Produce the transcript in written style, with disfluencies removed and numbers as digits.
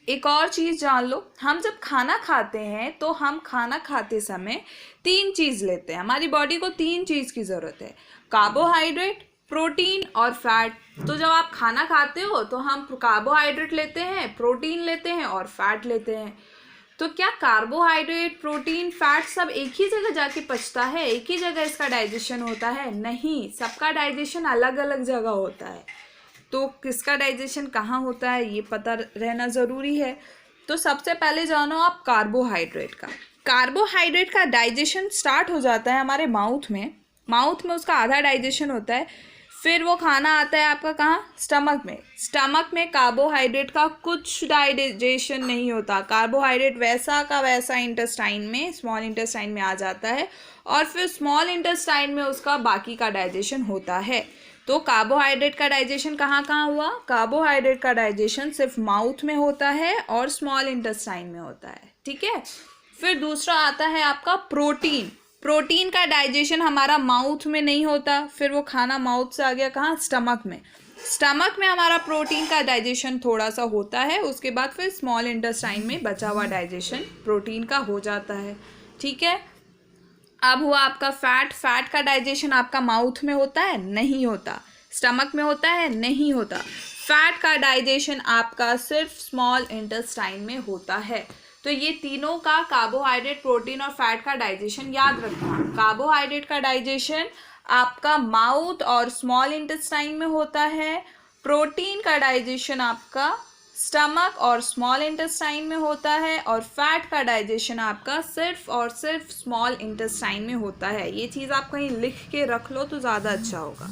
एक और चीज़ जान लो, हम जब खाना खाते हैं तो हम खाना खाते समय 3 चीज़ लेते हैं। हमारी बॉडी को 3 चीज़ की ज़रूरत है, कार्बोहाइड्रेट, प्रोटीन और फैट। तो जब आप खाना खाते हो तो हम कार्बोहाइड्रेट लेते हैं, प्रोटीन लेते हैं और फैट लेते हैं। तो क्या कार्बोहाइड्रेट, प्रोटीन, फैट सब एक ही जगह जाके पचता है, एक ही जगह इसका डाइजेशन होता है? नहीं, सबका डाइजेशन अलग अलग जगह होता है। तो किसका डाइजेशन कहाँ होता है ये पता रहना ज़रूरी है। तो सबसे पहले जानो आप कार्बोहाइड्रेट का। कार्बोहाइड्रेट का डाइजेशन स्टार्ट हो जाता है हमारे माउथ में उसका आधा डाइजेशन होता है। फिर वो खाना आता है आपका कहाँ? स्टमक में कार्बोहाइड्रेट का कुछ डाइजेशन नहीं होता। कार्बोहाइड्रेट वैसा का वैसा इंटेस्टाइन में, स्मॉल इंटेस्टाइन में आ जाता है और फिर स्मॉल इंटेस्टाइन में उसका बाकी का डाइजेशन होता है। तो कार्बोहाइड्रेट का डाइजेशन कहाँ कहाँ हुआ? कार्बोहाइड्रेट का डाइजेशन सिर्फ माउथ में होता है और स्मॉल इंटेस्टाइन में होता है, ठीक है। फिर दूसरा आता है आपका प्रोटीन का डाइजेशन हमारा माउथ में नहीं होता। फिर वो खाना माउथ से आ गया कहाँ? स्टमक में हमारा प्रोटीन का डाइजेशन थोड़ा सा होता है। उसके बाद फिर स्मॉल इंटेस्टाइन में बचा हुआ डाइजेशन प्रोटीन का हो जाता है, ठीक है। अब हुआ आपका फैट का डाइजेशन आपका माउथ में होता है? नहीं होता। स्टमक में होता है? नहीं होता। फैट का डाइजेशन आपका सिर्फ स्मॉल इंटेस्टाइन में होता है। तो ये तीनों का, कार्बोहाइड्रेट, प्रोटीन और फैट का डाइजेशन याद रखना। कार्बोहाइड्रेट का डाइजेशन आपका माउथ और स्मॉल इंटेस्टाइन में होता है। प्रोटीन का डाइजेशन आपका स्टमक और स्मॉल इंटेस्टाइन में होता है और फैट का डाइजेशन आपका सिर्फ और सिर्फ स्मॉल इंटेस्टाइन में होता है। ये चीज़ आप कहीं लिख के रख लो तो ज़्यादा अच्छा होगा।